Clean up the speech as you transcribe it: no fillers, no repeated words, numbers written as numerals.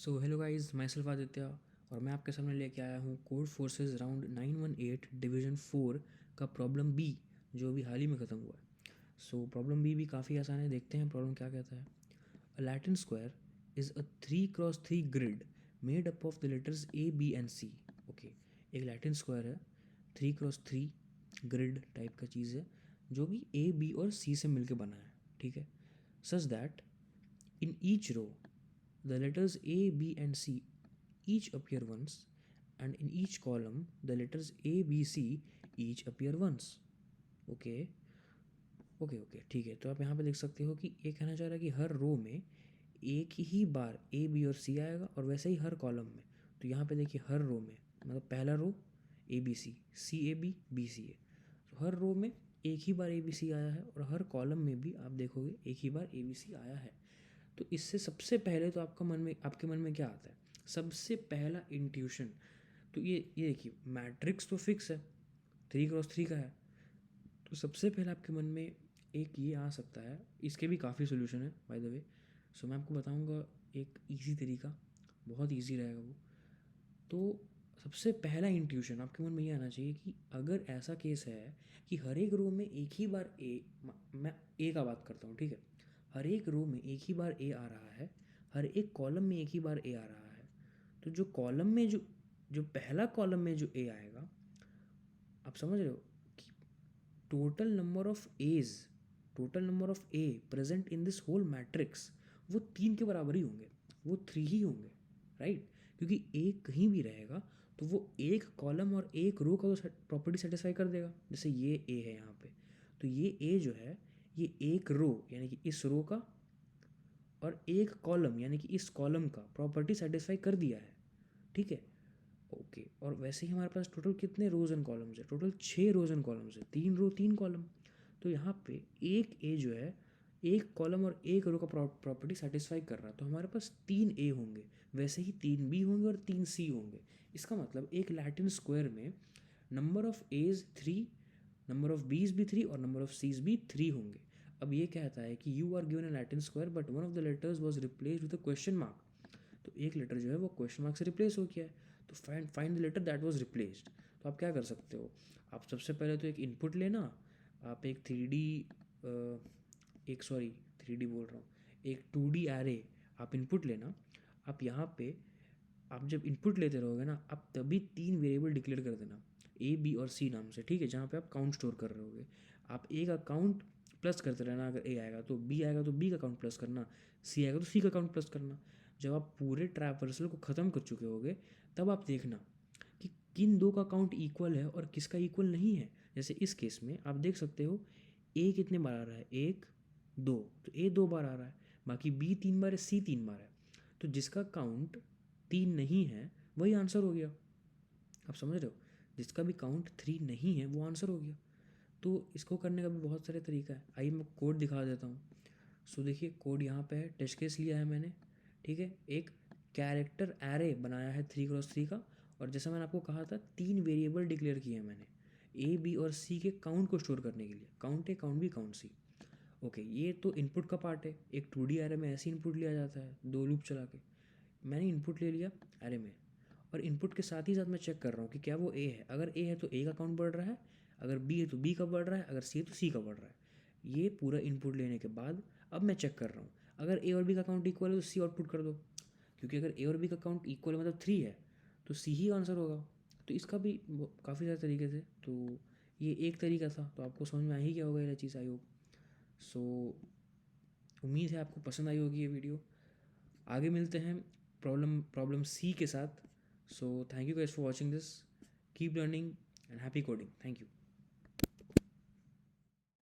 So hello guys, my self Aditya और मैं आपके सामने लेके आया हूँ कोड फोर्सेस राउंड 918 डिवीज़न 4 का प्रॉब्लम बी, जो अभी हाल ही में ख़त्म हुआ है। सो प्रॉब्लम बी भी काफ़ी आसान है, देखते हैं प्रॉब्लम क्या कहता है। A Latin square is a 3x3 grid made up of the letters A B and C. Okay, एक लैटिन स्क्वायर है, 3x3 ग्रिड टाइप का चीज़ है जो कि ए बी और सी से मिलकर बना है, ठीक है। Such that in each row, the letters A, B, and C each appear once, and in each column, the letters A, B, C each appear once. Okay okay okay, ठीक है। तो आप यहाँ पे देख सकते हो कि ये कहना चाह रहा है कि हर रो में एक ही बार ए बी और सी आएगा, और वैसे ही हर कॉलम में। तो यहाँ पे देखिए, हर रो में मतलब पहला रो A B C A B C ए, तो हर रो में एक ही बार ए बी सी आया है, और हर कॉलम में भी आप देखोगे एक ही बार ए बी सी आया है। तो इससे सबसे पहले तो आपके मन में क्या आता है? सबसे पहला इंट्यूशन तो ये देखिए, मैट्रिक्स तो फिक्स है, 3x3 का है। तो सबसे पहले आपके मन में एक ये आ सकता है। इसके भी काफ़ी सोल्यूशन है बाय द वे। सो मैं आपको बताऊंगा एक इजी तरीका, बहुत इजी रहेगा वो। तो सबसे पहला इंट्यूशन आपके मन में ये आना चाहिए कि अगर ऐसा केस है कि हर एक रो में एक ही बार मैं ए का बात करता हूँ, ठीक है। हर एक रो में एक ही बार ए आ रहा है, हर एक कॉलम में एक ही बार ए आ रहा है। तो जो कॉलम में जो पहला कॉलम में जो ए आएगा, आप समझ रहे हो कि total number of A's total number of A present in this whole matrix वो 3 के बराबर ही होंगे, वो 3 ही होंगे, राइट। क्योंकि ए कहीं भी रहेगा तो वो एक कॉलम और एक रो का तो प्रॉपर्टी सेटिस्फाई कर देगा। जैसे ये ए है यहाँ पे, तो ये ए जो है ये एक रो यानी कि इस रो का, और एक कॉलम यानी कि इस कॉलम का प्रॉपर्टी सेटिस्फाई कर दिया है, ठीक है। ओके, और वैसे ही हमारे पास टोटल कितने रोज एंड कॉलम्स है? टोटल 6 रोज एंड कॉलम्स है, 3 रो 3 कॉलम। तो यहाँ पे एक ए जो है एक कॉलम और एक रो का प्रॉपर्टी सेटिस्फाई कर रहा है, तो हमारे पास 3 ए होंगे, वैसे ही 3 बी होंगे और 3 सी होंगे। इसका मतलब एक लैटिन स्क्वायर में number of A's 3, number of B's भी 3 और नंबर ऑफ सीज भी 3 होंगे। अब ये कहता है कि you are given a Latin square but one of the letters was replace with a question mark. तो एक लेटर जो है वो क्वेश्चन मार्क से रिप्लेस हो गया है, तो find the letter that was replaced. तो आप क्या कर सकते हो? आप सबसे पहले तो एक इनपुट लेना, आप एक थ्री डी बोल रहा हूँ, एक 2D एरे आप इनपुट लेना। आप यहाँ पे आप जब इनपुट लेते रहोगे ना, आप तभी 3 वेरिएबल डिक्लेयर कर देना ए बी और सी नाम से, ठीक है। जहाँ पे आप काउंट स्टोर कर रहे होगे, आप ए का काउंट प्लस करते रहना। अगर ए आएगा तो बी आएगा तो बी का काउंट प्लस करना, सी आएगा तो सी का काउंट प्लस करना। जब आप पूरे ट्रैवर्सल को ख़त्म कर चुके होगे, तब आप देखना कि किन दो का काउंट इक्वल है और किसका इक्वल नहीं है। जैसे इस केस में आप देख सकते हो ए कितने बार आ रहा है, 1 2, तो ए 2 बार आ रहा है, बाकी बी 3 बार है, सी 3 बार है। तो जिसका काउंट 3 नहीं है वही आंसर हो गया। आप समझ रहे हो? जिसका भी काउंट 3 नहीं है वो आंसर हो गया। तो इसको करने का भी बहुत सारे तरीका है। आइए मैं कोड दिखा देता हूँ। सो देखिए, कोड यहाँ पे है, टेस्ट केस लिया है मैंने, ठीक है। एक कैरेक्टर एरे बनाया है 3x3 का, और जैसा मैंने आपको कहा था 3 वेरिएबल डिक्लेयर किए हैं मैंने ए बी और सी के काउंट को स्टोर करने के लिए, count A count B count C. Okay, ये तो इनपुट का पार्ट है। एक 2D एरे में ऐसे इनपुट लिया जाता है 2 लूप चला के। मैंने इनपुट ले लिया एरे में, और इनपुट के साथ ही साथ मैं चेक कर रहा हूँ कि क्या वो ए है। अगर ए है तो ए का काउंट बढ़ रहा है, अगर बी है तो बी का बढ़ रहा है, अगर सी है तो सी का बढ़ रहा है। ये पूरा इनपुट लेने के बाद अब मैं चेक कर रहा हूँ, अगर ए और बी का काउंट इक्वल है तो सी आउटपुट कर दो, क्योंकि अगर ए और बी का काउंट इक्वल है मतलब 3 है, तो सी ही आंसर होगा। तो इसका भी काफ़ी सारे तरीके थे, तो ये एक तरीका था। तो आपको समझ में आ ही गया होगा ये चीज़, आई होप। सो उम्मीद है आपको पसंद आई होगी ये वीडियो। आगे मिलते हैं प्रॉब्लम सी के साथ। So thank you guys for watching this. Keep learning and happy coding. Thank you.